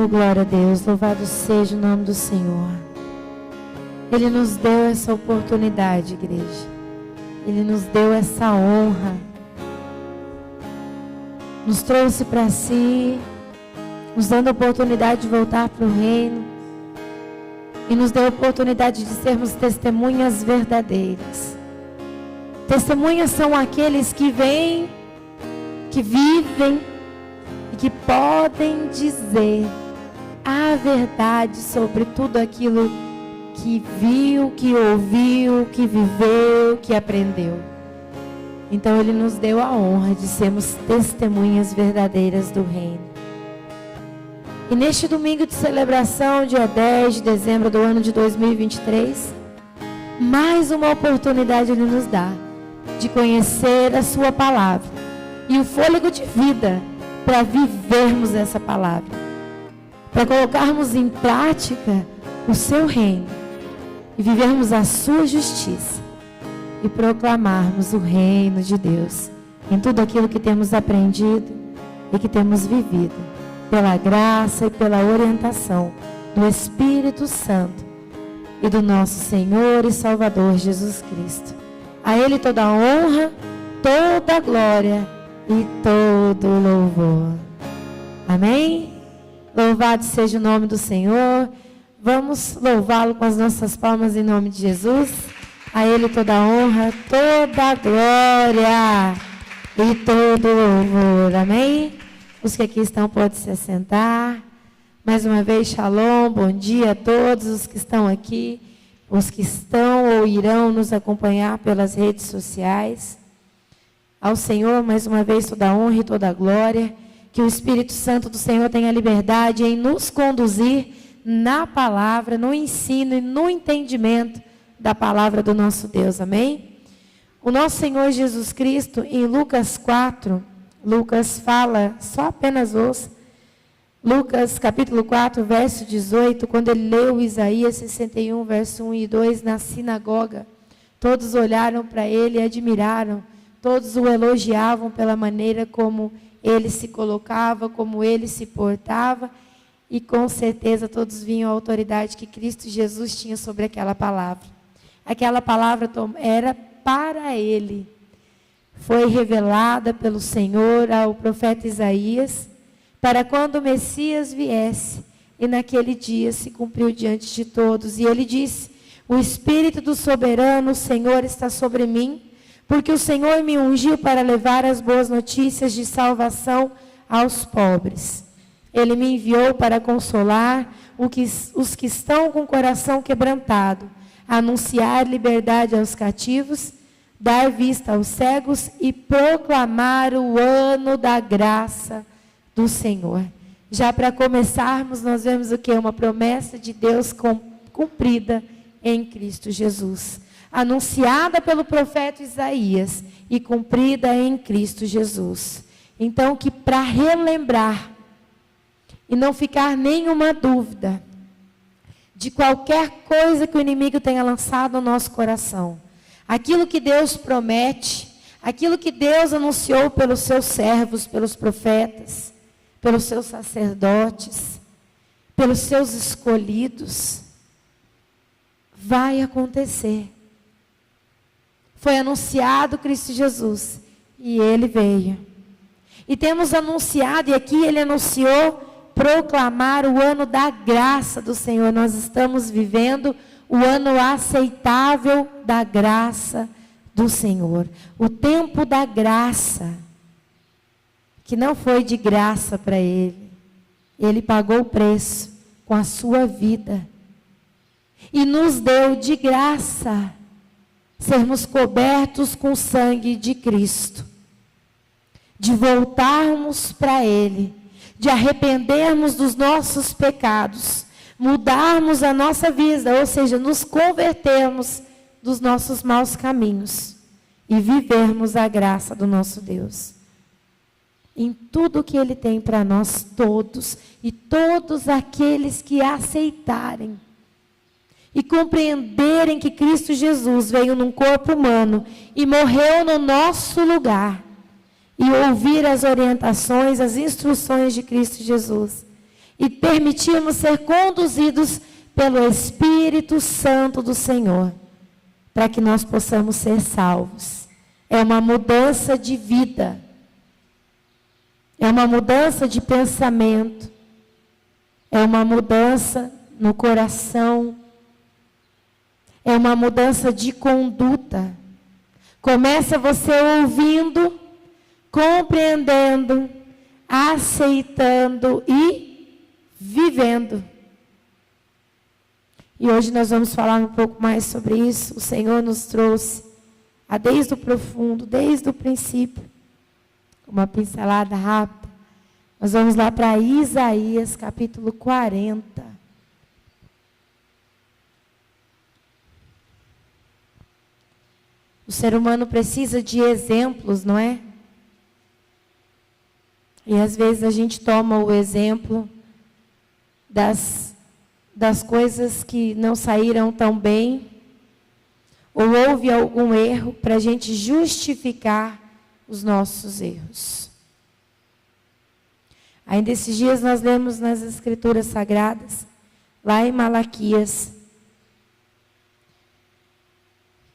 Oh, glória a Deus, louvado seja o nome do Senhor. Ele nos deu essa oportunidade, igreja. Ele nos deu essa honra. Nos trouxe para si, nos dando a oportunidade de voltar para o reino. E nos deu a oportunidade de sermos testemunhas verdadeiras. Testemunhas são aqueles que vêm, que vivem e que podem dizer a verdade sobre tudo aquilo que viu, que ouviu, que viveu, que aprendeu. Então Ele nos deu a honra de sermos testemunhas verdadeiras do reino. E neste domingo de celebração, dia 10 de dezembro do ano de 2023, mais uma oportunidade Ele nos dá de conhecer a Sua palavra e o fôlego de vida para vivermos essa palavra, para colocarmos em prática o Seu reino e vivermos a Sua justiça e proclamarmos o reino de Deus em tudo aquilo que temos aprendido e que temos vivido, pela graça e pela orientação do Espírito Santo e do nosso Senhor e Salvador Jesus Cristo. A Ele toda a honra, toda a glória e todo o louvor. Amém? Louvado seja o nome do Senhor. Vamos louvá-lo com as nossas palmas em nome de Jesus. A Ele toda a honra, toda a glória e todo o louvor. Amém? Os que aqui estão podem se assentar. Mais uma vez, shalom, bom dia a todos os que estão aqui, os que estão ou irão nos acompanhar pelas redes sociais. Ao Senhor, mais uma vez, toda a honra e toda a glória. Que o Espírito Santo do Senhor tenha liberdade em nos conduzir na palavra, no ensino e no entendimento da palavra do nosso Deus. Amém? O nosso Senhor Jesus Cristo, em Lucas 4, Lucas fala, só apenas ouça, Lucas capítulo 4, verso 18, quando ele leu Isaías 61, verso 1 e 2 na sinagoga, todos olharam para ele e admiraram, todos o elogiavam pela maneira como ele se colocava, como ele se portava, e com certeza todos viam a autoridade que Cristo Jesus tinha sobre aquela palavra. Aquela palavra era para ele. Foi revelada pelo Senhor ao profeta Isaías, para quando o Messias viesse, e naquele dia se cumpriu diante de todos. E ele disse: o Espírito do soberano, o Senhor, está sobre mim, porque o Senhor me ungiu para levar as boas notícias de salvação aos pobres. Ele me enviou para consolar os que estão com o coração quebrantado, anunciar liberdade aos cativos, dar vista aos cegos e proclamar o ano da graça do Senhor. Já para começarmos, nós vemos o que? Uma promessa de Deus cumprida em Cristo Jesus. Anunciada pelo profeta Isaías e cumprida em Cristo Jesus. Então, que para relembrar e não ficar nenhuma dúvida de qualquer coisa que o inimigo tenha lançado no nosso coração, aquilo que Deus promete, aquilo que Deus anunciou pelos seus servos, pelos profetas, pelos seus sacerdotes, pelos seus escolhidos, vai acontecer. Foi anunciado Cristo Jesus e Ele veio. E temos anunciado, e aqui Ele anunciou, proclamar o ano da graça do Senhor. Nós estamos vivendo o ano aceitável da graça do Senhor. O tempo da graça, que não foi de graça para Ele. Ele pagou o preço com a sua vida. E nos deu de graça sermos cobertos com o sangue de Cristo. De voltarmos para Ele. De arrependermos dos nossos pecados. Mudarmos a nossa vida, ou seja, nos convertermos dos nossos maus caminhos e vivermos a graça do nosso Deus. Em tudo que Ele tem para nós todos e todos aqueles que aceitarem e compreenderem que Cristo Jesus veio num corpo humano e morreu no nosso lugar e ouvir as orientações, as instruções de Cristo Jesus. e permitirmos ser conduzidos pelo Espírito Santo do Senhor, para que nós possamos ser salvos. É uma mudança de vida, é uma mudança de pensamento, é uma mudança no coração, é uma mudança de conduta. Começa você ouvindo, compreendendo, aceitando e vivendo. E hoje nós vamos falar um pouco mais sobre isso. O Senhor nos trouxe desde o profundo, desde o princípio, uma pincelada rápida. Nós vamos lá para Isaías, capítulo 40. O ser humano precisa de exemplos, não é? E às vezes a gente toma o exemplo das coisas que não saíram tão bem, ou houve algum erro para a gente justificar os nossos erros. Ainda esses dias nós lemos nas Escrituras Sagradas, lá em Malaquias,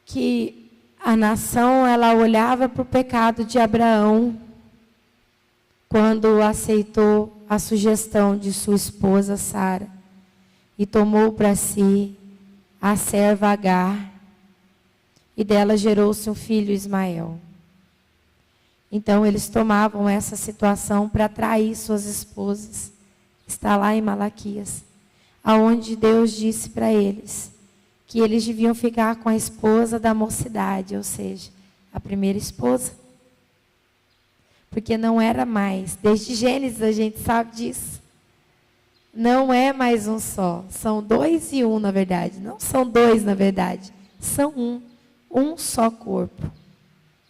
que a nação, ela olhava para o pecado de Abraão, quando aceitou a sugestão de sua esposa Sara, e tomou para si a serva Agar, e dela gerou-se um filho, Ismael. Então eles tomavam essa situação para atrair suas esposas. Está lá em Malaquias, aonde Deus disse para eles que eles deviam ficar com a esposa da mocidade, ou seja, a primeira esposa. Porque não era mais, desde Gênesis a gente sabe disso. Não é mais um só, são dois e um na verdade. Não são dois na verdade, são um só corpo.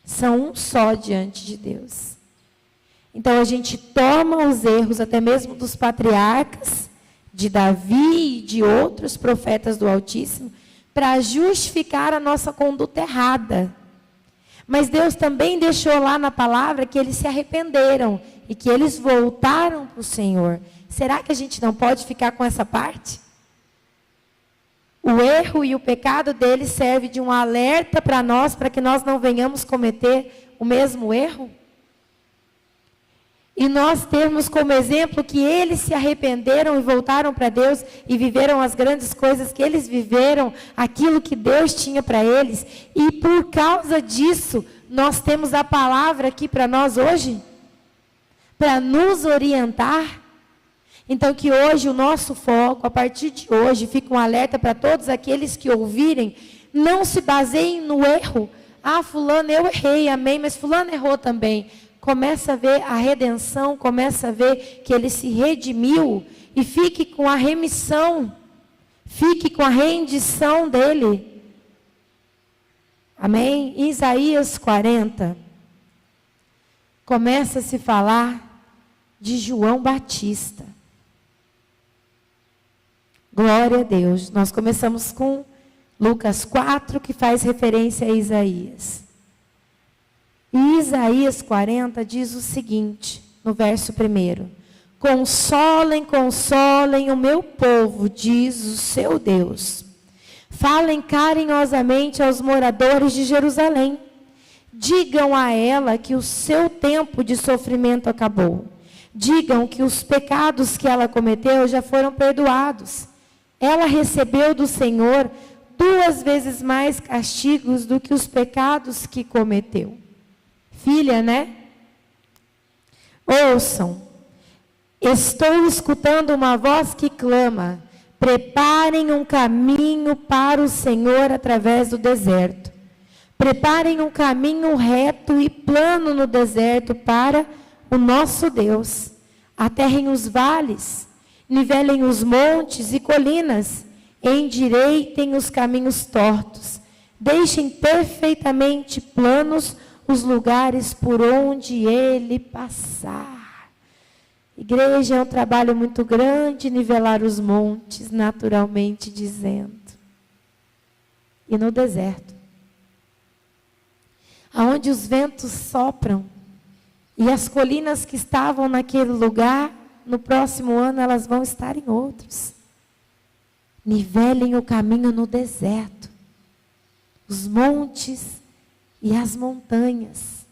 São um só diante de Deus. Então a gente toma os erros até mesmo dos patriarcas, de Davi e de outros profetas do Altíssimo, para justificar a nossa conduta errada. Mas Deus também deixou lá na palavra que eles se arrependeram e que eles voltaram para o Senhor. Será que a gente não pode ficar com essa parte? O erro e o pecado deles serve de um alerta para nós, para que nós não venhamos cometer o mesmo erro. E nós termos como exemplo que eles se arrependeram e voltaram para Deus e viveram as grandes coisas que eles viveram, aquilo que Deus tinha para eles. E por causa disso, nós temos a palavra aqui para nós hoje, para nos orientar. Então que hoje o nosso foco, a partir de hoje, fica um alerta para todos aqueles que ouvirem, não se baseiem no erro. Ah, fulano, eu errei, amém, mas fulano errou também. Começa a ver a redenção, começa a ver que ele se redimiu e fique com a remissão, fique com a rendição dele. Amém? Em Isaías 40, começa a se falar de João Batista. Glória a Deus. Nós começamos com Lucas 4, que faz referência a Isaías. E Isaías 40 diz o seguinte, no verso 1. Consolem, consolem o meu povo, diz o seu Deus. Falem carinhosamente aos moradores de Jerusalém. Digam a ela que o seu tempo de sofrimento acabou. Digam que os pecados que ela cometeu já foram perdoados. Ela recebeu do Senhor 2 vezes mais castigos do que os pecados que cometeu. Filha, né? Ouçam. Estou escutando uma voz que clama. Preparem um caminho para o Senhor através do deserto. Preparem um caminho reto e plano no deserto para o nosso Deus. Aterrem os vales, nivelem os montes e colinas, endireitem os caminhos tortos. Deixem perfeitamente planos os lugares por onde ele passar. Igreja, é um trabalho muito grande nivelar os montes, naturalmente dizendo. E no deserto, aonde os ventos sopram, e as colinas que estavam naquele lugar no próximo ano elas vão estar em outros. Nivelem o caminho no deserto, os montes e as montanhas.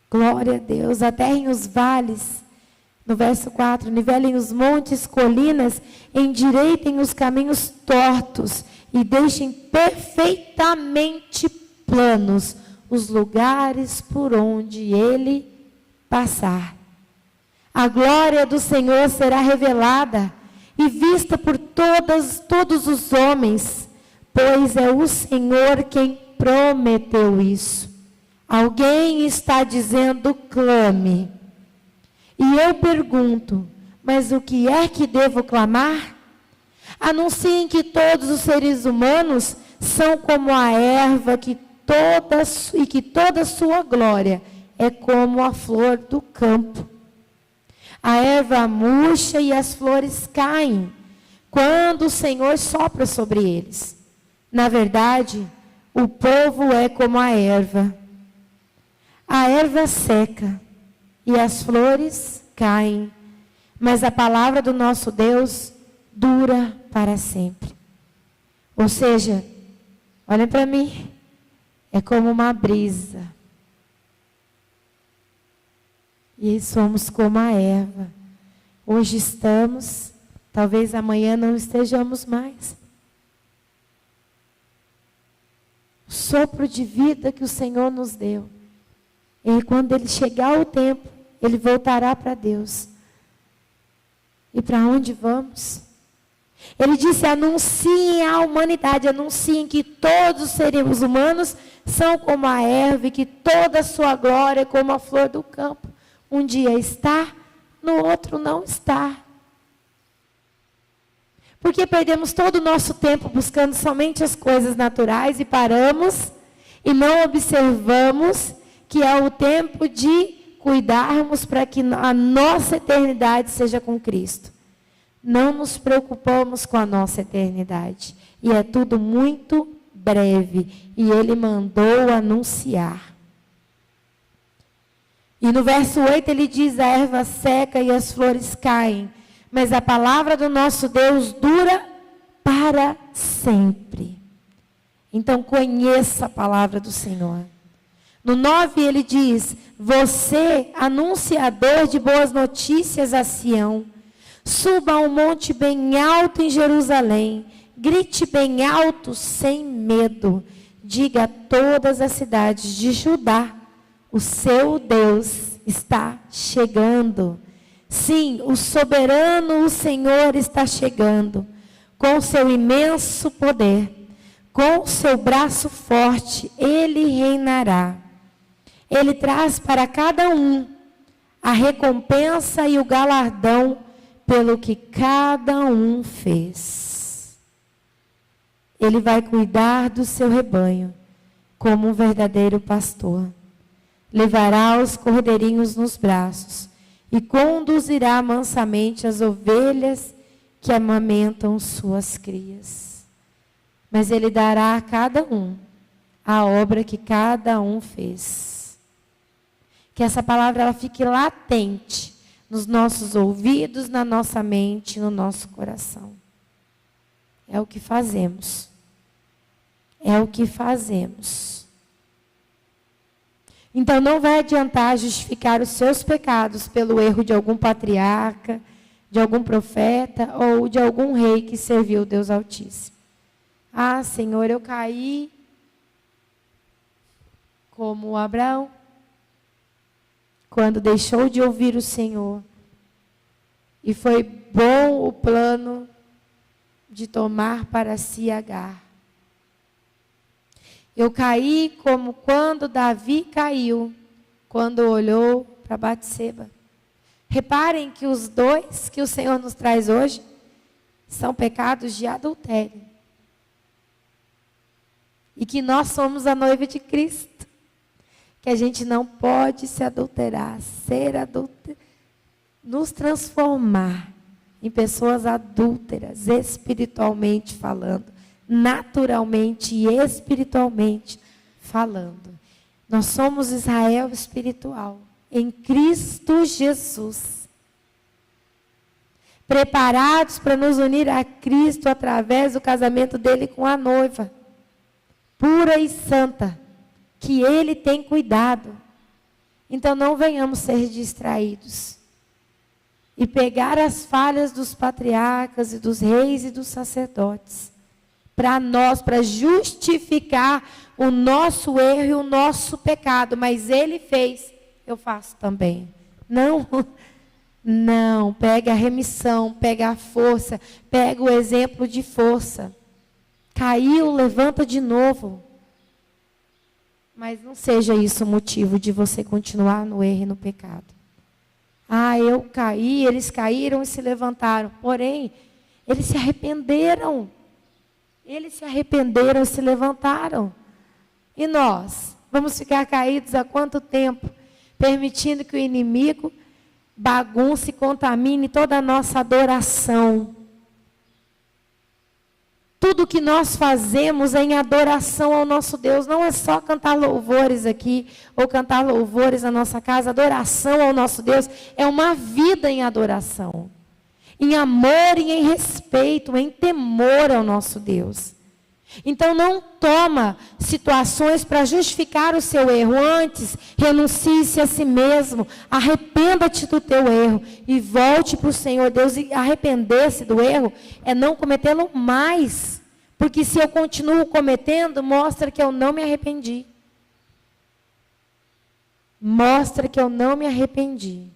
Glória a Deus, aterrem os vales. No verso 4, nivelem os montes, colinas, endireitem os caminhos tortos e deixem perfeitamente planos os lugares por onde ele passar. A glória do Senhor será revelada e vista por todos os homens, pois é o Senhor quem prometeu isso. Alguém está dizendo, clame. E eu pergunto, mas o que é que devo clamar? Anunciem que todos os seres humanos são como a erva que toda sua glória é como a flor do campo. A erva murcha e as flores caem quando o Senhor sopra sobre eles. Na verdade, o povo é como a erva. A erva seca e as flores caem, mas a palavra do nosso Deus dura para sempre. Ou seja, olhem para mim, é como uma brisa. E somos como a erva. Hoje estamos, talvez amanhã não estejamos mais. O sopro de vida que o Senhor nos deu. E quando ele chegar o tempo, ele voltará para Deus. E para onde vamos? Ele disse, anunciem à humanidade, anunciem que todos os seres humanos são como a erva e que toda a sua glória é como a flor do campo. Um dia está, no outro não está. Porque perdemos todo o nosso tempo buscando somente as coisas naturais e paramos e não observamos que é o tempo de cuidarmos para que a nossa eternidade seja com Cristo. Não nos preocupamos com a nossa eternidade. E é tudo muito breve. E Ele mandou anunciar. E no verso 8 ele diz, a erva seca e as flores caem. Mas a palavra do nosso Deus dura para sempre. Então conheça a palavra do Senhor. No 9 ele diz, você, anunciador de boas notícias a Sião, suba a um monte bem alto em Jerusalém, grite bem alto sem medo, diga a todas as cidades de Judá, o seu Deus está chegando. Sim, o soberano, o Senhor está chegando, com seu imenso poder, com seu braço forte, ele reinará. Ele traz para cada um a recompensa e o galardão pelo que cada um fez. Ele vai cuidar do seu rebanho como um verdadeiro pastor. Levará os cordeirinhos nos braços e conduzirá mansamente as ovelhas que amamentam suas crias. Mas ele dará a cada um a obra que cada um fez. Que essa palavra ela fique latente nos nossos ouvidos, na nossa mente, no nosso coração. É o que fazemos. É o que fazemos. Então não vai adiantar justificar os seus pecados pelo erro de algum patriarca, de algum profeta ou de algum rei que serviu o Deus Altíssimo. Ah, Senhor, eu caí como Abraão, quando deixou de ouvir o Senhor. E foi bom o plano de tomar para si Agar. Eu caí como quando Davi caiu, quando olhou para Batseba. Reparem que os dois que o Senhor nos traz hoje são pecados de adultério. E que nós somos a noiva de Cristo. Que a gente não pode se adulterar, nos transformar em pessoas adúlteras, espiritualmente falando, naturalmente e espiritualmente falando. Nós somos Israel espiritual, em Cristo Jesus. preparados para nos unir a Cristo através do casamento dele com a noiva, pura e santa, que ele tem cuidado. Então não venhamos ser distraídos e pegar as falhas dos patriarcas e dos reis e dos sacerdotes para nós, para justificar o nosso erro e o nosso pecado. Mas ele fez, eu faço também. Não, pega a remissão, pega a força, pega o exemplo de força. Caiu, levanta de novo. Mas não seja isso motivo de você continuar no erro e no pecado. Eu caí, eles caíram e se levantaram. Porém, eles se arrependeram. Eles se arrependeram e se levantaram. E nós? Vamos ficar caídos há quanto tempo? Permitindo que o inimigo bagunce e contamine toda a nossa adoração. Tudo que nós fazemos é em adoração ao nosso Deus. Não é só cantar louvores aqui, ou cantar louvores na nossa casa. Adoração ao nosso Deus é uma vida em adoração. Em amor e em respeito, em temor ao nosso Deus. Então não toma situações para justificar o seu erro. Antes, renuncie-se a si mesmo. Arrependa-te do teu erro e volte para o Senhor Deus. E arrepender-se do erro é não cometê-lo mais. Porque se eu continuo cometendo, mostra que eu não me arrependi. Mostra que eu não me arrependi.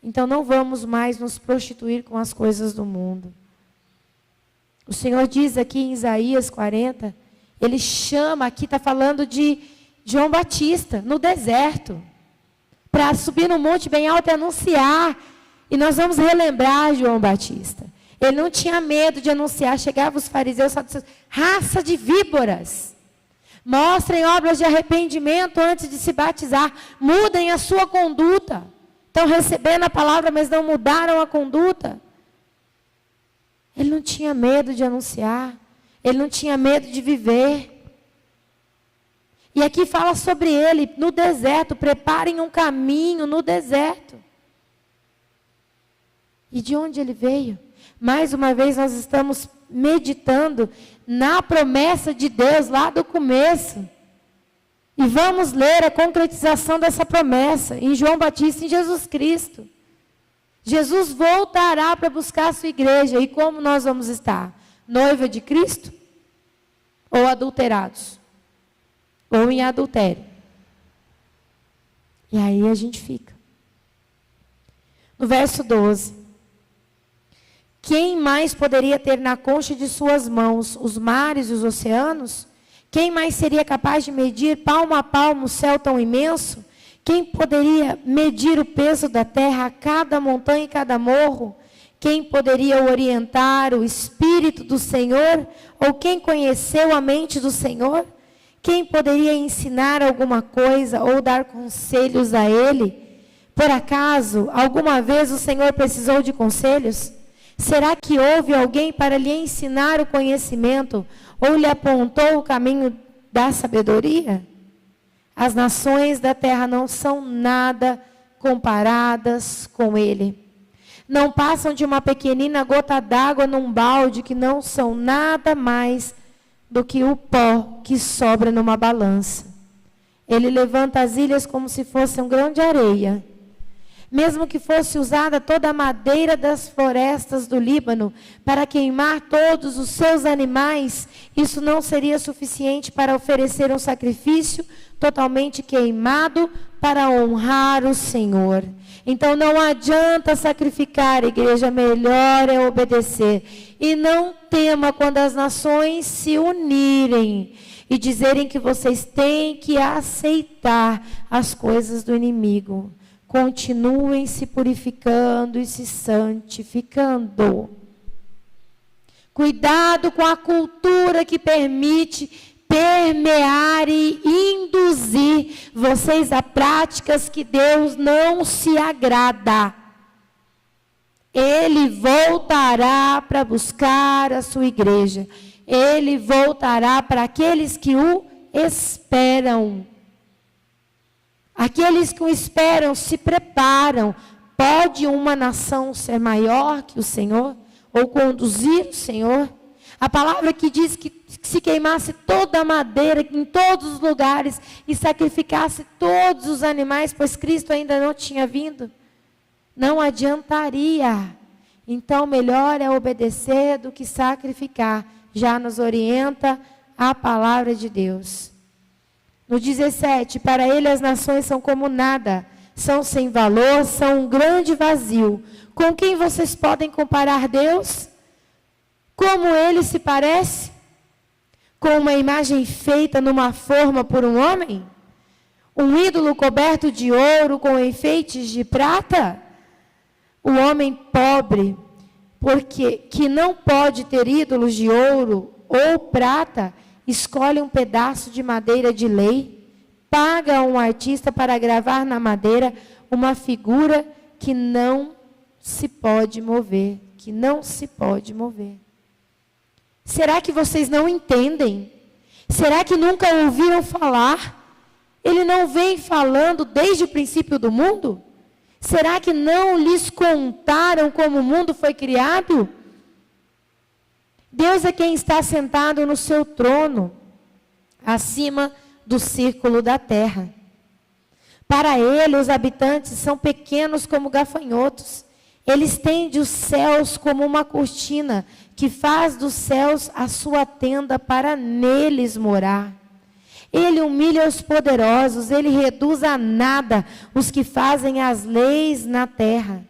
Então não vamos mais nos prostituir com as coisas do mundo. O Senhor diz aqui em Isaías 40, ele chama, aqui está falando de João Batista, no deserto, para subir no monte bem alto e anunciar. E nós vamos relembrar João Batista. Ele não tinha medo de anunciar, chegavam os fariseus, só diziam, raça de víboras. Mostrem obras de arrependimento antes de se batizar. Mudem a sua conduta. Estão recebendo a palavra, mas não mudaram a conduta. Ele não tinha medo de anunciar. Ele não tinha medo de viver. E aqui fala sobre ele, no deserto. Preparem um caminho no deserto. E de onde ele veio? Mais uma vez nós estamos meditando na promessa de Deus lá do começo. E vamos ler a concretização dessa promessa em João Batista, em Jesus Cristo. Jesus voltará para buscar a sua igreja. E como nós vamos estar? Noiva de Cristo? Ou adulterados? Ou em adultério? E aí a gente fica. No verso 12. Quem mais poderia ter na concha de suas mãos os mares e os oceanos? Quem mais seria capaz de medir palmo a palmo o céu tão imenso? Quem poderia medir o peso da terra a cada montanha e cada morro? Quem poderia orientar o Espírito do Senhor? Ou quem conheceu a mente do Senhor? Quem poderia ensinar alguma coisa ou dar conselhos a Ele? Por acaso, alguma vez o Senhor precisou de conselhos? Será que houve alguém para lhe ensinar o conhecimento ou lhe apontou o caminho da sabedoria? As nações da terra não são nada comparadas com Ele. Não passam de uma pequenina gota d'água num balde, que não são nada mais do que o pó que sobra numa balança. Ele levanta as ilhas como se fosse um grão de areia. Mesmo que fosse usada toda a madeira das florestas do Líbano para queimar todos os seus animais, isso não seria suficiente para oferecer um sacrifício totalmente queimado para honrar o Senhor. Então não adianta sacrificar, igreja, melhor é obedecer. E não tema quando as nações se unirem e dizerem que vocês têm que aceitar as coisas do inimigo. Continuem se purificando e se santificando. Cuidado com a cultura que permite permear e induzir vocês a práticas que Deus não se agrada. Ele voltará para buscar a sua igreja. Ele voltará para aqueles que o esperam. Aqueles que o esperam se preparam Pode uma nação ser maior que o Senhor? Ou conduzir o Senhor? A palavra que diz que se queimasse toda a madeira em todos os lugares e sacrificasse todos os animais, pois Cristo ainda não tinha vindo, não adiantaria. Então, melhor é obedecer do que sacrificar. Já nos orienta a palavra de Deus. No 17, para ele as nações são como nada, são sem valor, são um grande vazio. Com quem vocês podem comparar Deus? Como ele se parece? Com uma imagem feita numa forma por um homem? Um ídolo coberto de ouro com enfeites de prata? O homem pobre, porque que não pode ter ídolos de ouro ou prata, escolhe um pedaço de madeira de lei, paga a um artista para gravar na madeira uma figura que não se pode mover, que não se pode mover. Será que vocês não entendem? Será que nunca ouviram falar? Ele não vem falando desde o princípio do mundo? Será que não lhes contaram como o mundo foi criado? Deus é quem está sentado no seu trono, acima do círculo da terra. Para ele, os habitantes são pequenos como gafanhotos. Ele estende os céus como uma cortina, que faz dos céus a sua tenda para neles morar. Ele humilha os poderosos, ele reduz a nada os que fazem as leis na terra.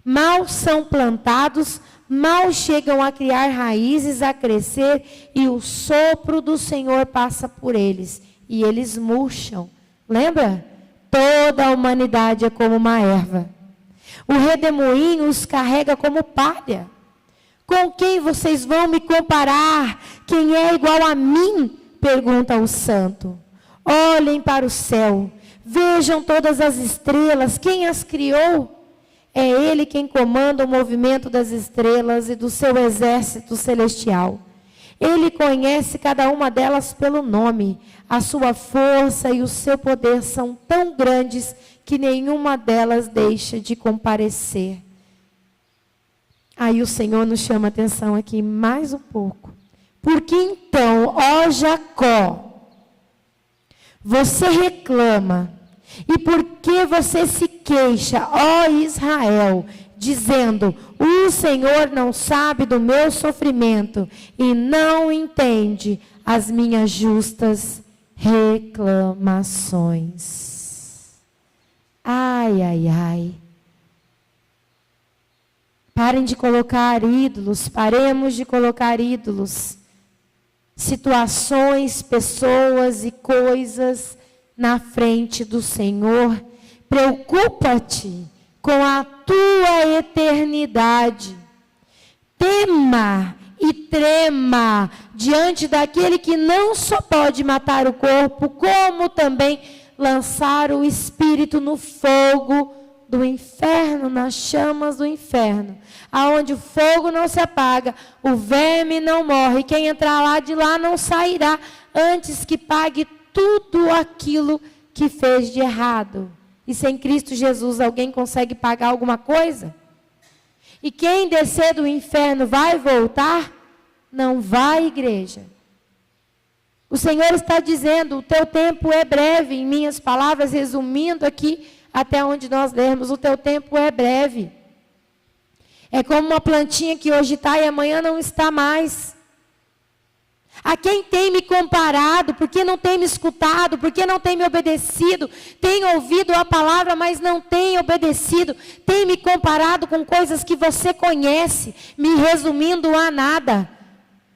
Mal são plantados, mal chegam a criar raízes, a crescer, e o sopro do Senhor passa por eles, e eles murcham. Lembra? Toda a humanidade é como uma erva. O redemoinho os carrega como palha. Com quem vocês vão me comparar? Quem é igual a mim? Pergunta o santo. Olhem para o céu, vejam todas as estrelas, quem as criou? É ele quem comanda o movimento das estrelas e do seu exército celestial. Ele conhece cada uma delas pelo nome. A sua força e o seu poder são tão grandes que nenhuma delas deixa de comparecer. Aí o Senhor nos chama a atenção aqui mais um pouco. Porque então, ó Jacó, você reclama, e por que você se queixa, ó Israel, dizendo, o Senhor não sabe do meu sofrimento e não entende as minhas justas reclamações. Ai, ai, ai. Parem de colocar ídolos, paremos de colocar ídolos, situações, pessoas e coisas na frente do Senhor. Preocupa-te com a tua eternidade. Tema e trema diante daquele que não só pode matar o corpo, como também lançar o espírito no fogo do inferno, nas chamas do inferno, aonde o fogo não se apaga, o verme não morre, quem entrar lá de lá não sairá, antes que pague tudo aquilo que fez de errado. E sem Cristo Jesus alguém consegue pagar alguma coisa? E quem descer do inferno vai voltar? Não vai, igreja. O Senhor está dizendo, o teu tempo é breve, em minhas palavras, resumindo aqui, até onde nós lermos, o teu tempo é breve. É como uma plantinha que hoje está e amanhã não está mais. A quem tem me comparado, porque não tem me escutado, porque não tem me obedecido, tem ouvido a palavra, mas não tem obedecido, tem me comparado com coisas que você conhece, me resumindo a nada,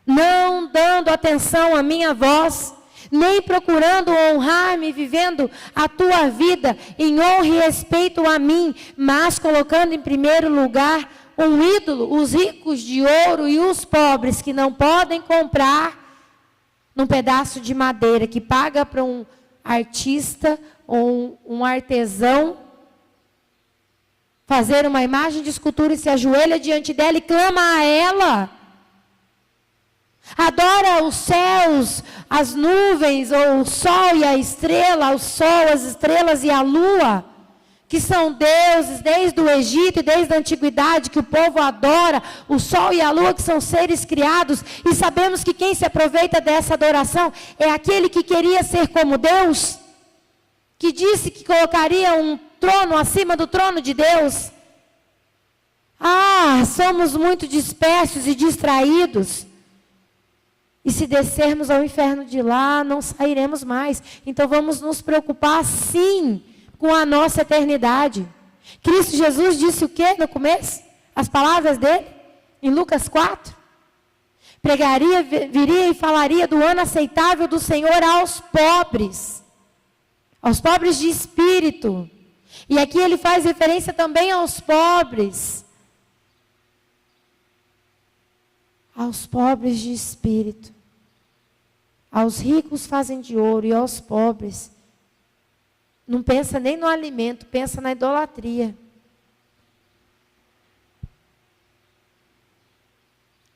não dando atenção à minha voz, nem procurando honrar-me, vivendo a tua vida em honra e respeito a mim, mas colocando em primeiro lugar um ídolo, os ricos de ouro e os pobres que não podem comprar num pedaço de madeira, que paga para um artista ou um artesão fazer uma imagem de escultura e se ajoelha diante dela e clama a ela. Adora os céus, as nuvens, ou o sol e a estrela, o sol, as estrelas e a lua, que são deuses desde o Egito e desde a antiguidade, que o povo adora, o sol e a lua, que são seres criados, e sabemos que quem se aproveita dessa adoração é aquele que queria ser como Deus, que disse que colocaria um trono acima do trono de Deus. Somos muito dispersos e distraídos. E se descermos ao inferno de lá, não sairemos mais. Então vamos nos preocupar sim com a nossa eternidade. Cristo Jesus disse o que no começo? As palavras dele, em Lucas 4. Pregaria, viria e falaria do ano aceitável do Senhor aos pobres de espírito. E aqui ele faz referência também aos pobres de espírito. Aos ricos fazem de ouro e aos pobres não pensa nem no alimento, pensa na idolatria.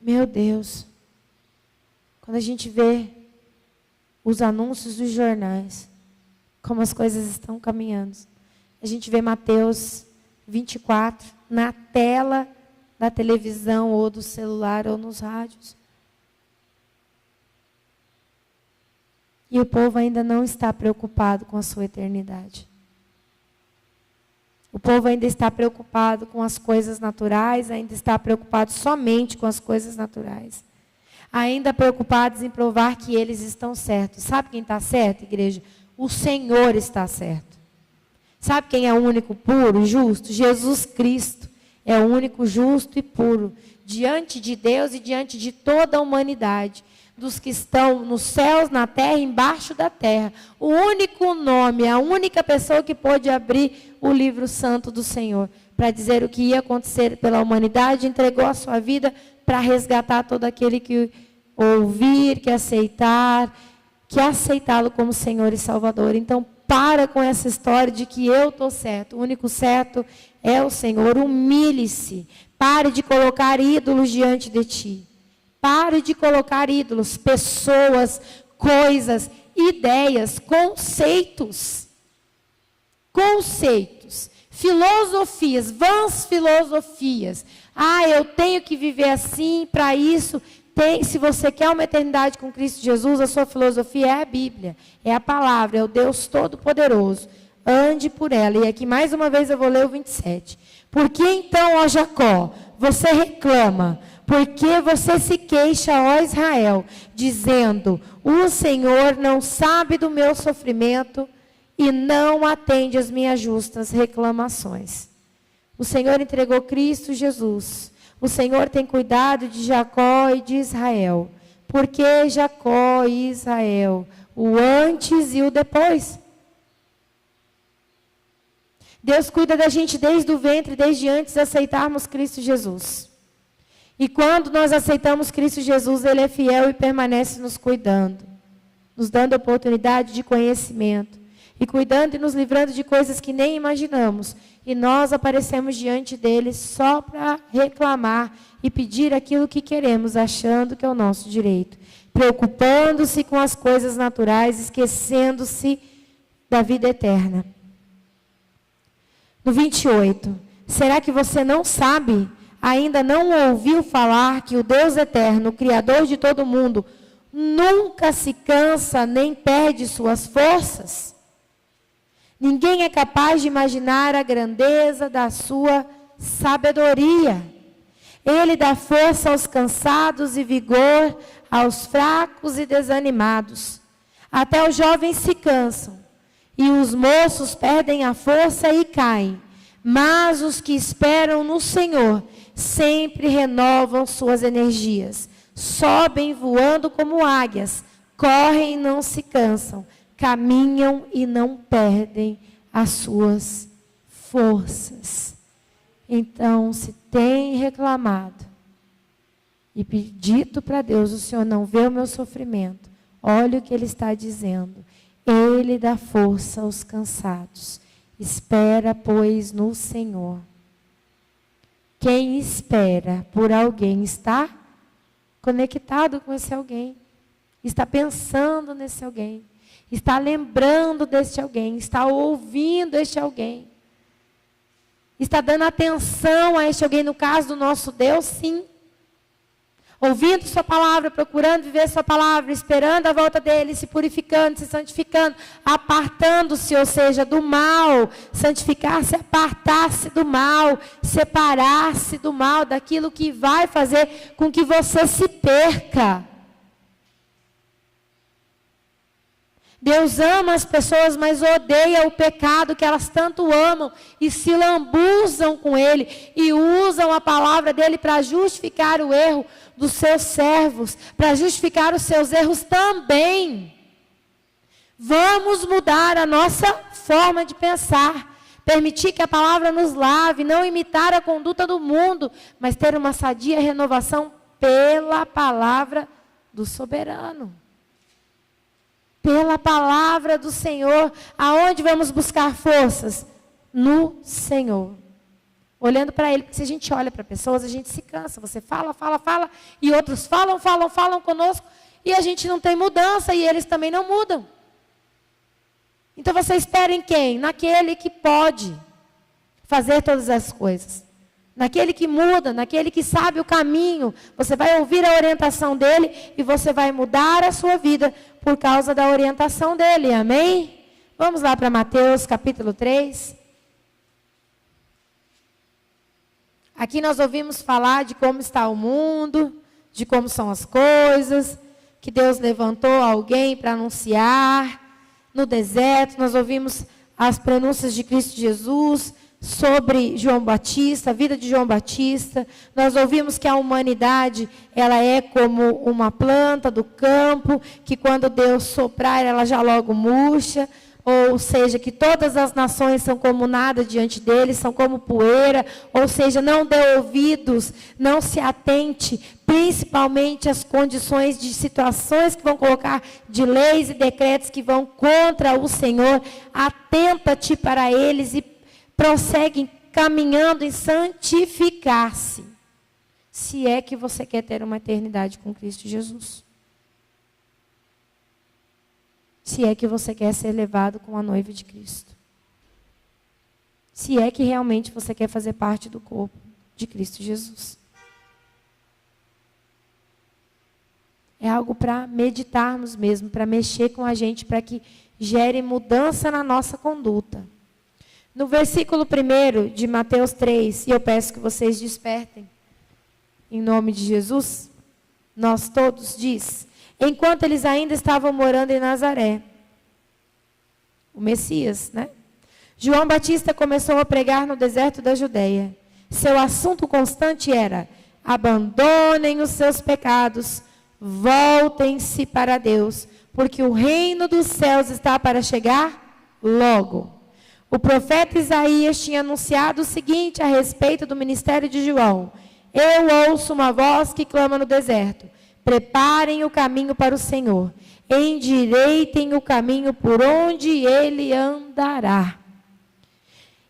Meu Deus, quando a gente vê os anúncios dos jornais, como as coisas estão caminhando, a gente vê Mateus 24 na tela da televisão ou do celular ou nos rádios. E o povo ainda não está preocupado com a sua eternidade. O povo ainda está preocupado com as coisas naturais, ainda está preocupado somente com as coisas naturais. Ainda preocupados em provar que eles estão certos. Sabe quem está certo, igreja? O Senhor está certo. Sabe quem é o único puro, justo? Jesus Cristo é o único justo e puro diante de Deus e diante de toda a humanidade. Dos que estão nos céus, na terra, embaixo da terra. O único nome, a única pessoa que pôde abrir o livro santo do Senhor, para dizer o que ia acontecer pela humanidade, entregou a sua vida para resgatar todo aquele que ouvir, que aceitar, que aceitá-lo como Senhor e Salvador. Então, para com essa história de que eu estou certo. O único certo é o Senhor. Humilhe-se. Pare de colocar ídolos diante de ti. Pare de colocar ídolos, pessoas, coisas, ideias, conceitos. Conceitos, filosofias, vãs filosofias. Eu tenho que viver assim, para isso. Se você quer uma eternidade com Cristo Jesus, a sua filosofia é a Bíblia, é a palavra, é o Deus Todo-Poderoso. Ande por ela. E aqui mais uma vez eu vou ler o 27. Por que então, ó Jacó, você reclama? Por que você se queixa, ó Israel, dizendo, o Senhor não sabe do meu sofrimento e não atende às minhas justas reclamações. O Senhor entregou Cristo Jesus. O Senhor tem cuidado de Jacó e de Israel. Por que Jacó e Israel? O antes e o depois. Deus cuida da gente desde o ventre, desde antes de aceitarmos Cristo Jesus. E quando nós aceitamos Cristo Jesus, Ele é fiel e permanece nos cuidando, nos dando oportunidade de conhecimento, e cuidando e nos livrando de coisas que nem imaginamos. E nós aparecemos diante dEle só para reclamar e pedir aquilo que queremos, achando que é o nosso direito. Preocupando-se com as coisas naturais, esquecendo-se da vida eterna. No 28, será que você não sabe? Ainda não ouviu falar que o Deus eterno, o Criador de todo mundo, nunca se cansa nem perde suas forças? Ninguém é capaz de imaginar a grandeza da sua sabedoria. Ele dá força aos cansados e vigor aos fracos e desanimados. Até os jovens se cansam e os moços perdem a força e caem. Mas os que esperam no Senhor sempre renovam suas energias. Sobem voando como águias, correm e não se cansam, caminham e não perdem as suas forças. Então, se tem reclamado e dito para Deus, o Senhor não vê o meu sofrimento, olha o que Ele está dizendo. Ele dá força aos cansados. Espera, pois, no Senhor. Quem espera por alguém está conectado com esse alguém. Está pensando nesse alguém. Está lembrando deste alguém. Está ouvindo este alguém. Está dando atenção a este alguém, no caso do nosso Deus, sim. Ouvindo sua palavra, procurando viver sua palavra, esperando a volta dele, se purificando, se santificando, apartando-se, ou seja, do mal, santificar-se, apartar-se do mal, separar-se do mal, daquilo que vai fazer com que você se perca. Deus ama as pessoas, mas odeia o pecado que elas tanto amam e se lambuzam com ele e usam a palavra dele para justificar o erro dos seus servos, para justificar os seus erros também. Vamos mudar a nossa forma de pensar, permitir que a palavra nos lave, não imitar a conduta do mundo, mas ter uma sadia renovação pela palavra do soberano. Pela palavra do Senhor. Aonde vamos buscar forças? No Senhor. Olhando para Ele, porque se a gente olha para pessoas, a gente se cansa. Você fala, e outros falam conosco, e a gente não tem mudança, e eles também não mudam. Então você espera em quem? Naquele que pode fazer todas as coisas. Naquele que muda, naquele que sabe o caminho. Você vai ouvir a orientação dele e você vai mudar a sua vida por causa da orientação dele. Amém? Vamos lá para Mateus capítulo 3. Aqui nós ouvimos falar de como está o mundo, de como são as coisas, que Deus levantou alguém para anunciar no deserto. Nós ouvimos as prenúncias de Cristo Jesus sobre João Batista, a vida de João Batista. Nós ouvimos que a humanidade, ela é como uma planta do campo, que quando Deus soprar, ela já logo murcha. Ou seja, que todas as nações são como nada diante dele, são como poeira. Ou seja, não dê ouvidos, não se atente, principalmente às condições de situações que vão colocar, de leis e decretos que vão contra o Senhor. Atenta-te para eles e prossegue caminhando em santificar-se. Se é que você quer ter uma eternidade com Cristo Jesus. Se é que você quer ser levado com a noiva de Cristo. Se é que realmente você quer fazer parte do corpo de Cristo Jesus. É algo para meditarmos mesmo, para mexer com a gente, para que gere mudança na nossa conduta. No versículo 1 de Mateus 3, e eu peço que vocês despertem, em nome de Jesus, nós todos, diz: enquanto eles ainda estavam morando em Nazaré, o Messias, né? João Batista começou a pregar no deserto da Judeia. Seu assunto constante era: abandonem os seus pecados, voltem-se para Deus, porque o reino dos céus está para chegar logo. O profeta Isaías tinha anunciado o seguinte a respeito do ministério de João: eu ouço uma voz que clama no deserto, preparem o caminho para o Senhor, endireitem o caminho por onde ele andará.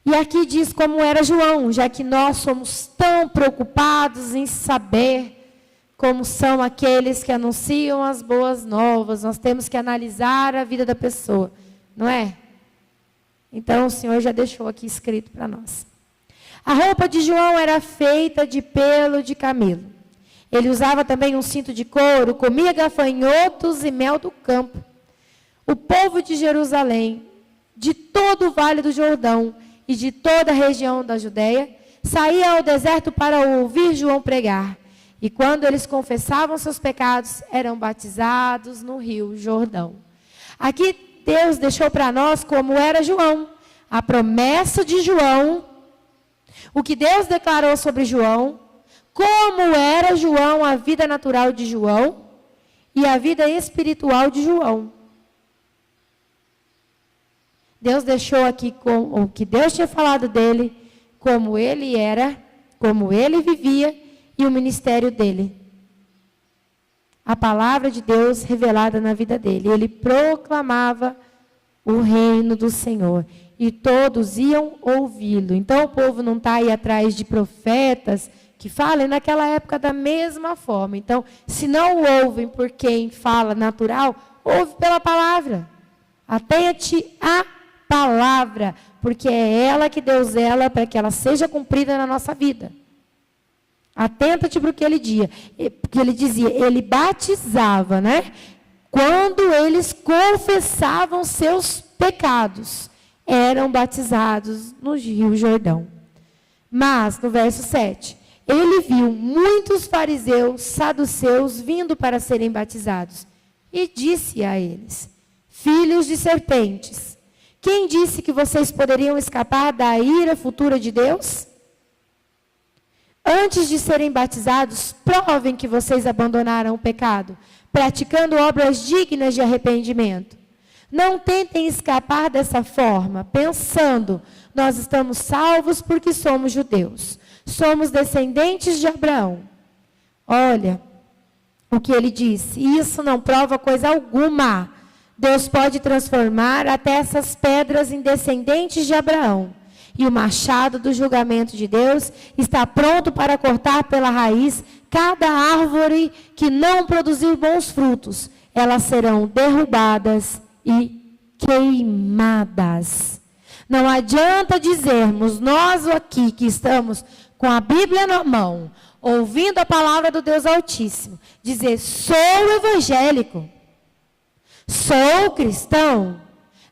E aqui diz como era João, já que nós somos tão preocupados em saber como são aqueles que anunciam as boas novas. Nós temos que analisar a vida da pessoa, não é? Então o Senhor já deixou aqui escrito para nós. A roupa de João era feita de pelo de camelo. Ele usava também um cinto de couro, comia gafanhotos e mel do campo. O povo de Jerusalém, de todo o vale do Jordão e de toda a região da Judéia, saía ao deserto para ouvir João pregar. E quando eles confessavam seus pecados, eram batizados no rio Jordão. Aqui Deus deixou para nós como era João, a promessa de João, o que Deus declarou sobre João, como era João, a vida natural de João e a vida espiritual de João. Deus deixou aqui com o que Deus tinha falado dele, como ele era, como ele vivia e o ministério dele. A palavra de Deus revelada na vida dele. Ele proclamava o reino do Senhor e todos iam ouvi-lo. Então o povo não está aí atrás de profetas que falem naquela época da mesma forma. Então, se não ouvem por quem fala natural, ouve pela palavra. Atenha-te à palavra, porque é ela que Deus zela para que ela seja cumprida na nossa vida. Atenta-te para o que ele dizia. Ele batizava, né? Quando eles confessavam seus pecados, eram batizados no Rio Jordão. Mas, no verso 7, ele viu muitos fariseus, saduceus, vindo para serem batizados. E disse a eles: filhos de serpentes, quem disse que vocês poderiam escapar da ira futura de Deus? Antes de serem batizados, provem que vocês abandonaram o pecado, praticando obras dignas de arrependimento. Não tentem escapar dessa forma, pensando, nós estamos salvos porque somos judeus. Somos descendentes de Abraão. Olha o que ele disse. Isso não prova coisa alguma. Deus pode transformar até essas pedras em descendentes de Abraão. E o machado do julgamento de Deus está pronto para cortar pela raiz cada árvore que não produzir bons frutos. Elas serão derrubadas e queimadas. Não adianta dizermos, nós aqui que estamos com a Bíblia na mão, ouvindo a palavra do Deus Altíssimo, dizer, sou evangélico, sou cristão,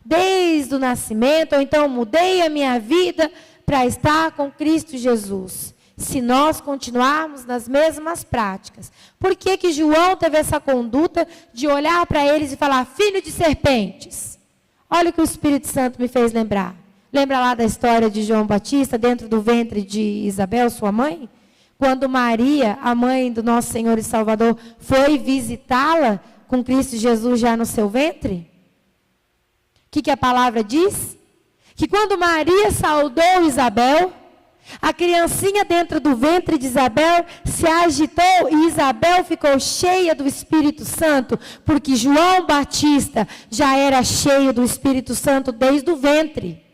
desde o nascimento, ou então mudei a minha vida para estar com Cristo Jesus. Se nós continuarmos nas mesmas práticas. Por que que João teve essa conduta de olhar para eles e falar, filho de serpentes? Olha o que o Espírito Santo me fez lembrar. Lembra lá da história de João Batista dentro do ventre de Isabel, sua mãe? Quando Maria, a mãe do nosso Senhor e Salvador, foi visitá-la com Cristo Jesus já no seu ventre? O que a palavra diz? Que quando Maria saudou Isabel, a criancinha dentro do ventre de Isabel se agitou e Isabel ficou cheia do Espírito Santo, porque João Batista já era cheio do Espírito Santo desde o ventre.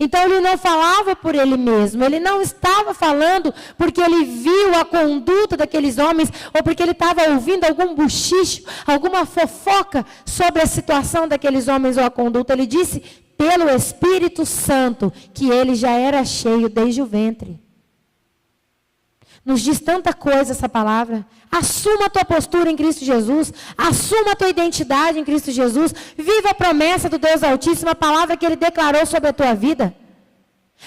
Então ele não falava por ele mesmo, ele não estava falando porque ele viu a conduta daqueles homens, ou porque ele estava ouvindo algum buchicho, alguma fofoca sobre a situação daqueles homens ou a conduta. Ele disse pelo Espírito Santo que ele já era cheio desde o ventre. Nos diz tanta coisa essa palavra. Assuma a tua postura em Cristo Jesus. Assuma a tua identidade em Cristo Jesus. Viva a promessa do Deus Altíssimo, a palavra que Ele declarou sobre a tua vida.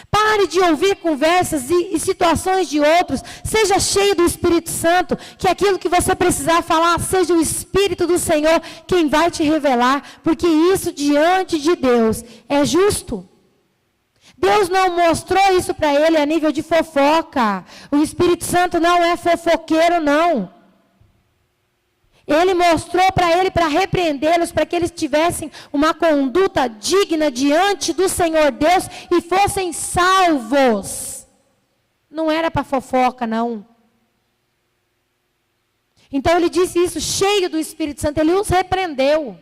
Pare de ouvir conversas e situações de outros. Seja cheio do Espírito Santo. Que aquilo que você precisar falar, seja o Espírito do Senhor quem vai te revelar. Porque isso diante de Deus é justo. Deus não mostrou isso para ele a nível de fofoca. O Espírito Santo não é fofoqueiro, não. Ele mostrou para ele para repreendê-los, para que eles tivessem uma conduta digna diante do Senhor Deus e fossem salvos. Não era para fofoca, não. Então ele disse isso, cheio do Espírito Santo, ele os repreendeu.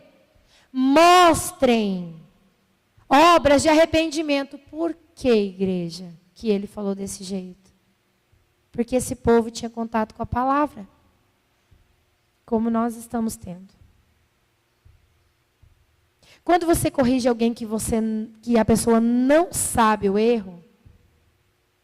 Mostrem obras de arrependimento. Por que, igreja, que ele falou desse jeito? Porque esse povo tinha contato com a palavra, como nós estamos tendo. Quando você corrige alguém que a pessoa não sabe o erro,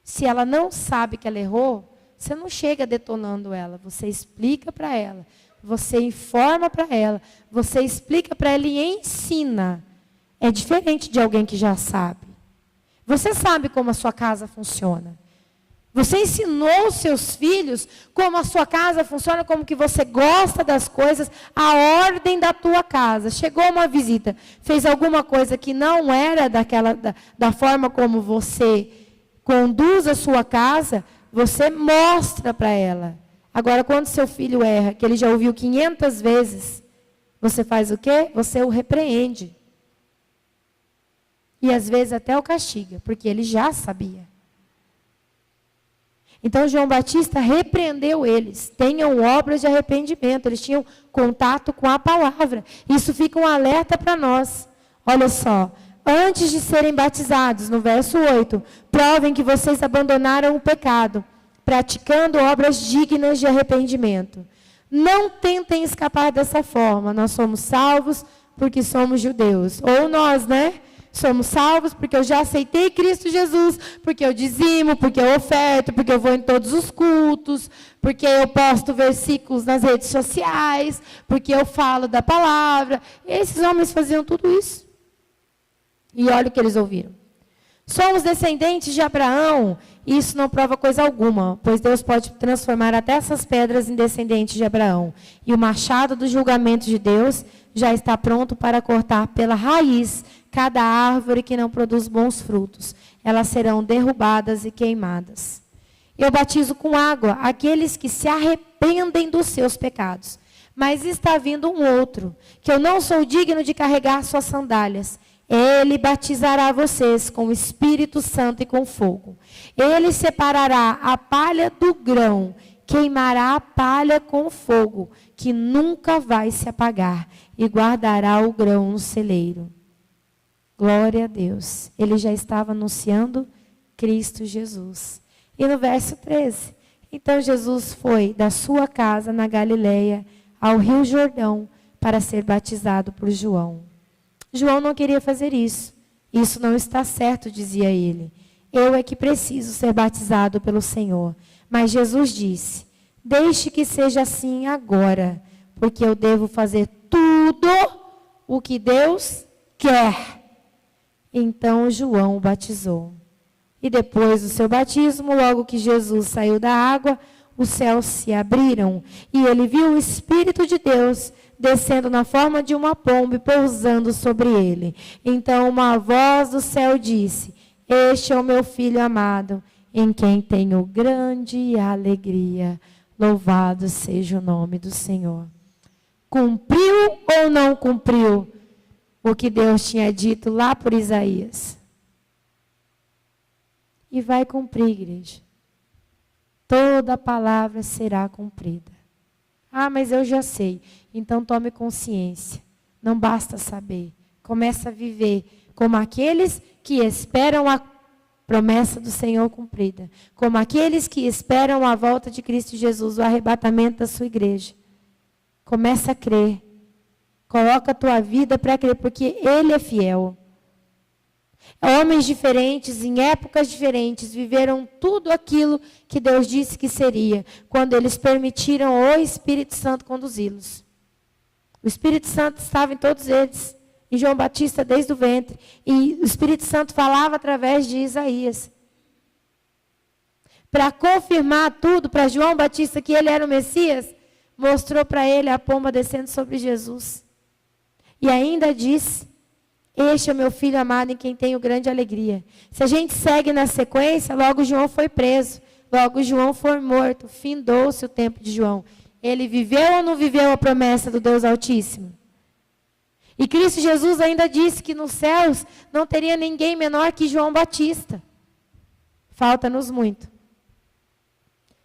se ela não sabe que ela errou, você não chega detonando ela, você explica para ela, você informa para ela, você explica para ela e ensina. É diferente de alguém que já sabe. Você sabe como a sua casa funciona. Você ensinou os seus filhos como a sua casa funciona, como que você gosta das coisas, a ordem da tua casa. Chegou uma visita, fez alguma coisa que não era da forma como você conduz a sua casa, você mostra para ela. Agora, quando seu filho erra, que ele já ouviu 500 vezes, você faz o quê? Você o repreende. E às vezes até o castiga, porque ele já sabia. Então João Batista repreendeu eles. Tenham obras de arrependimento. Eles tinham contato com a palavra. Isso fica um alerta para nós. Olha só. Antes de serem batizados, no verso 8, provem que vocês abandonaram o pecado, praticando obras dignas de arrependimento. Não tentem escapar dessa forma. Nós somos salvos porque somos judeus. Ou nós, né? Somos salvos porque eu já aceitei Cristo Jesus, porque eu dizimo, porque eu oferto, porque eu vou em todos os cultos, porque eu posto versículos nas redes sociais, porque eu falo da palavra. Esses homens faziam tudo isso. E olha o que eles ouviram. Somos descendentes de Abraão. Isso não prova coisa alguma, pois Deus pode transformar até essas pedras em descendentes de Abraão. E o machado do julgamento de Deus já está pronto para cortar pela raiz cada árvore que não produz bons frutos. Elas serão derrubadas e queimadas. Eu batizo com água aqueles que se arrependem dos seus pecados. Mas está vindo um outro, que eu não sou digno de carregar suas sandálias. Ele batizará vocês com o Espírito Santo e com fogo. Ele separará a palha do grão, queimará a palha com fogo, que nunca vai se apagar, e guardará o grão no celeiro. Glória a Deus. Ele já estava anunciando Cristo Jesus. E no verso 13, então Jesus foi da sua casa na Galileia ao Rio Jordão para ser batizado por João. João não queria fazer isso. Isso não está certo, dizia ele. Eu é que preciso ser batizado pelo Senhor. Mas Jesus disse, deixe que seja assim agora, porque eu devo fazer tudo o que Deus quer. Então João o batizou. E depois do seu batismo, logo que Jesus saiu da água, os céus se abriram e ele viu o Espírito de Deus descendo na forma de uma pomba e pousando sobre ele. Então uma voz do céu disse, este é o meu filho amado, em quem tenho grande alegria. Louvado seja o nome do Senhor. Cumpriu ou não cumpriu o que Deus tinha dito lá por Isaías? E vai cumprir, igreja. Toda palavra será cumprida. Ah, mas eu já sei. Então tome consciência. Não basta saber. Começa a viver como aqueles que esperam a promessa do Senhor cumprida. Como aqueles que esperam a volta de Cristo Jesus, o arrebatamento da sua igreja. Começa a crer. Coloca a tua vida para crer, porque Ele é fiel. Homens diferentes, em épocas diferentes, viveram tudo aquilo que Deus disse que seria, quando eles permitiram o Espírito Santo conduzi-los. O Espírito Santo estava em todos eles, em João Batista desde o ventre, e o Espírito Santo falava através de Isaías. Para confirmar tudo para João Batista que ele era o Messias, mostrou para ele a pomba descendo sobre Jesus. E ainda disse, este é o meu filho amado em quem tenho grande alegria. Se a gente segue na sequência, logo João foi preso. Logo João foi morto. Findou-se o tempo de João. Ele viveu ou não viveu a promessa do Deus Altíssimo? E Cristo Jesus ainda disse que nos céus não teria ninguém menor que João Batista. Falta-nos muito.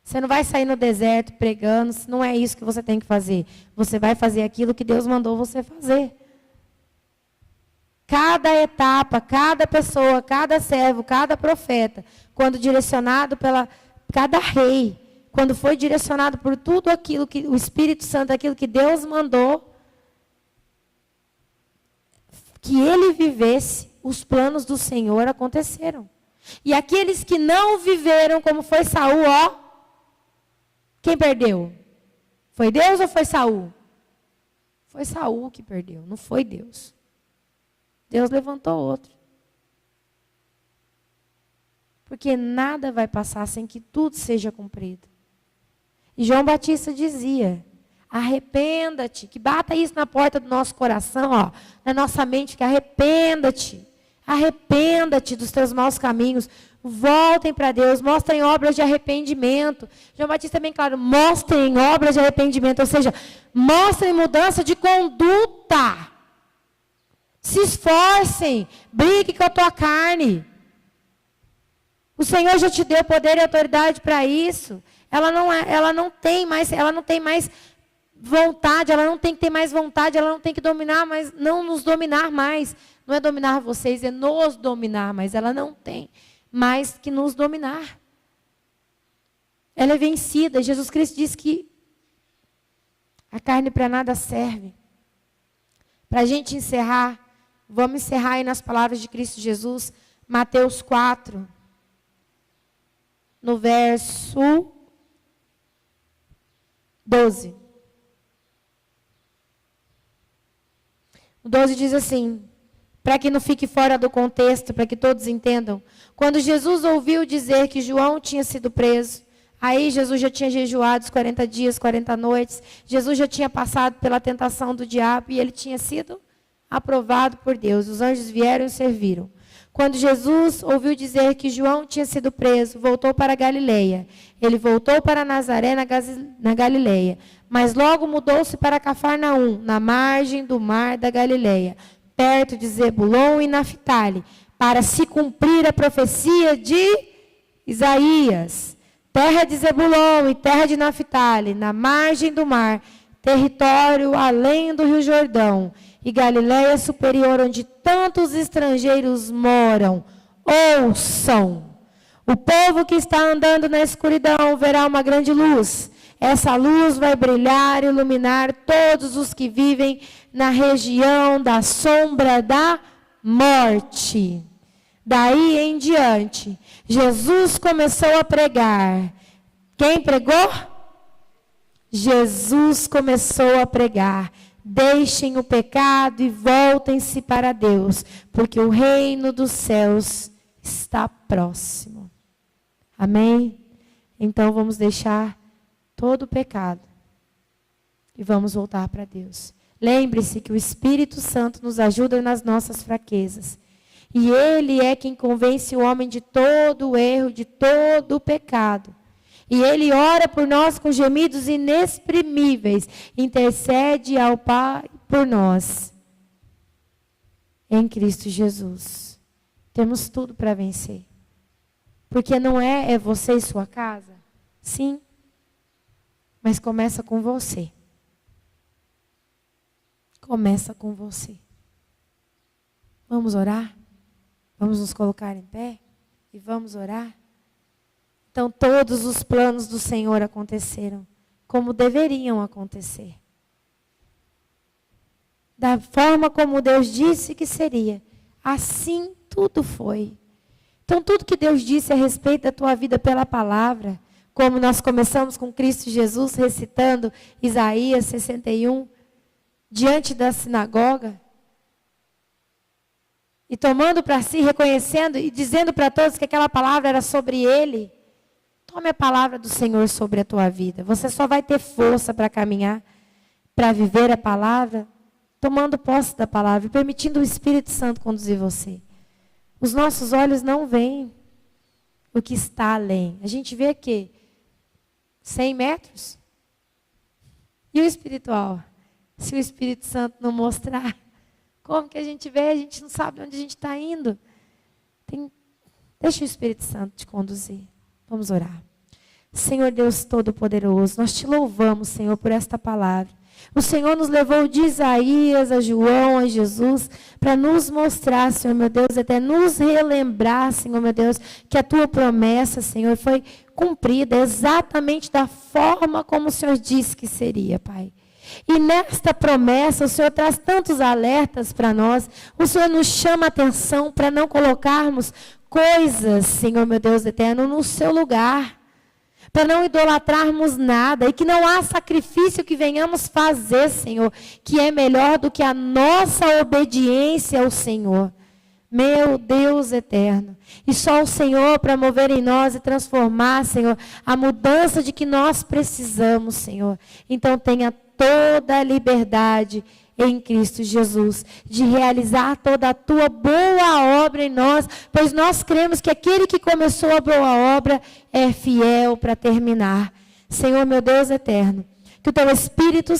Você não vai sair no deserto pregando, não é isso que você tem que fazer. Você vai fazer aquilo que Deus mandou você fazer. Cada etapa, cada pessoa, cada servo, cada profeta, quando direcionado pela cada rei, quando foi direcionado por tudo aquilo que o Espírito Santo, aquilo que Deus mandou, que ele vivesse, os planos do Senhor aconteceram. E aqueles que não viveram, como foi Saul, ó, quem perdeu? Foi Deus ou foi Saul? Foi Saul que perdeu, não foi Deus. Deus levantou outro. Porque nada vai passar sem que tudo seja cumprido. E João Batista dizia, arrependa-te, que bata isso na porta do nosso coração, ó, na nossa mente, que arrependa-te. Arrependa-te dos teus maus caminhos. Voltem para Deus, mostrem obras de arrependimento. João Batista é bem claro, mostrem obras de arrependimento, ou seja, mostrem mudança de conduta. Se esforcem, brigue com a tua carne. O Senhor já te deu poder e autoridade para isso. Ela não tem mais vontade, ela não tem que ter mais vontade, ela não tem que dominar mais, não nos dominar mais. Não é dominar vocês, é nos dominar, mas ela não tem mais que nos dominar. Ela é vencida. Jesus Cristo diz que a carne para nada serve. Para a gente encerrar, vamos encerrar aí nas palavras de Cristo Jesus, Mateus 4, no verso 12. O 12 diz assim, para que não fique fora do contexto, para que todos entendam. Quando Jesus ouviu dizer que João tinha sido preso, aí Jesus já tinha jejuado os 40 dias, 40 noites, Jesus já tinha passado pela tentação do diabo e ele tinha sido aprovado por Deus. Os anjos vieram e o serviram. Quando Jesus ouviu dizer que João tinha sido preso, voltou para a Galileia. Ele voltou para Nazaré, na Galileia. Mas logo mudou-se para Cafarnaum, na margem do mar da Galileia, perto de Zebulon e Naftali, para se cumprir a profecia de Isaías. Terra de Zebulon e terra de Naftali, na margem do mar, território além do Rio Jordão, e Galileia superior, onde tantos estrangeiros moram. Ouçam! O povo que está andando na escuridão verá uma grande luz. Essa luz vai brilhar e iluminar todos os que vivem na região da sombra da morte. Daí em diante, Jesus começou a pregar. Quem pregou? Jesus começou a pregar. Deixem o pecado e voltem-se para Deus, porque o reino dos céus está próximo. Amém? Então vamos deixar todo o pecado e vamos voltar para Deus. Lembre-se que o Espírito Santo nos ajuda nas nossas fraquezas. E Ele é quem convence o homem de todo o erro, de todo o pecado. E Ele ora por nós com gemidos inexprimíveis. Intercede ao Pai por nós. Em Cristo Jesus. Temos tudo para vencer. Porque não é você e sua casa? Sim. Mas começa com você. Começa com você. Vamos orar? Vamos nos colocar em pé? E vamos orar? Então, todos os planos do Senhor aconteceram como deveriam acontecer. Da forma como Deus disse que seria. Assim tudo foi. Então, tudo que Deus disse a respeito da tua vida pela palavra, como nós começamos com Cristo Jesus recitando Isaías 61, diante da sinagoga, e tomando para si, reconhecendo e dizendo para todos que aquela palavra era sobre ele. Tome a palavra do Senhor sobre a tua vida. Você só vai ter força para caminhar, para viver a palavra, tomando posse da palavra e permitindo o Espírito Santo conduzir você. Os nossos olhos não veem o que está além. A gente vê que 100 metros. E o espiritual? Se o Espírito Santo não mostrar, como que a gente vê? A gente não sabe onde a gente está indo. Deixa o Espírito Santo te conduzir. Vamos orar. Senhor Deus Todo-Poderoso, nós te louvamos, Senhor, por esta palavra. O Senhor nos levou de Isaías a João, a Jesus, para nos mostrar, Senhor meu Deus, até nos relembrar, Senhor meu Deus, que a tua promessa, Senhor, foi cumprida exatamente da forma como o Senhor disse que seria, Pai. E nesta promessa, o Senhor traz tantos alertas para nós. O Senhor nos chama a atenção para não colocarmos coisas, Senhor meu Deus eterno, no seu lugar. Para não idolatrarmos nada. E que não há sacrifício que venhamos fazer, Senhor, que é melhor do que a nossa obediência ao Senhor. Meu Deus eterno. E só o Senhor para mover em nós e transformar, Senhor, a mudança de que nós precisamos, Senhor. Então tenha toda a liberdade em Cristo Jesus, de realizar toda a tua boa obra em nós, pois nós cremos que aquele que começou a boa obra é fiel para terminar. Senhor, meu Deus eterno, que o teu Espírito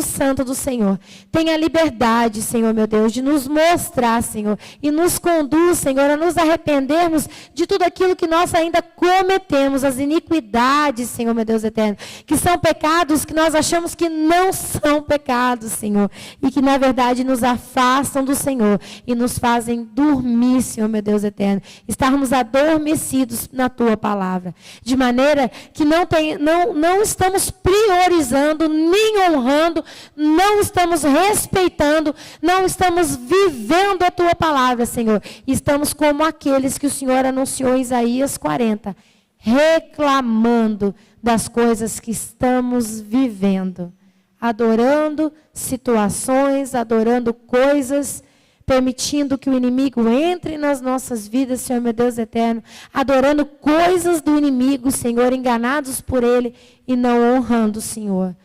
Santo do Senhor, tenha liberdade, Senhor, meu Deus, de nos mostrar, Senhor, e nos conduz, Senhor, a nos arrependermos de tudo aquilo que nós ainda cometemos, as iniquidades, Senhor, meu Deus eterno, que são pecados que nós achamos que não são pecados, Senhor, e que, na verdade, nos afastam do Senhor e nos fazem dormir, Senhor, meu Deus eterno, estarmos adormecidos na tua palavra, de maneira que não estamos priorizando, nem honrando, não estamos respeitando, não estamos vivendo a tua palavra, Senhor. Estamos como aqueles que o Senhor anunciou em Isaías 40, reclamando das coisas que estamos vivendo, adorando situações, adorando coisas, permitindo que o inimigo entre nas nossas vidas, Senhor meu Deus eterno, adorando coisas do inimigo, Senhor, enganados por ele e não honrando o Senhor.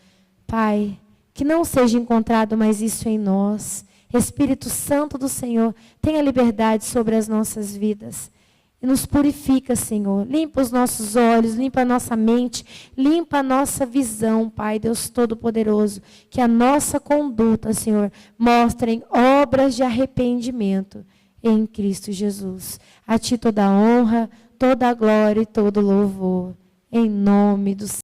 Pai, que não seja encontrado mais isso em nós. Espírito Santo do Senhor, tenha liberdade sobre as nossas vidas. E nos purifica, Senhor. Limpa os nossos olhos, limpa a nossa mente, limpa a nossa visão, Pai, Deus Todo-Poderoso. Que a nossa conduta, Senhor, mostrem obras de arrependimento em Cristo Jesus. A Ti toda a honra, toda a glória e todo o louvor. Em nome do Senhor.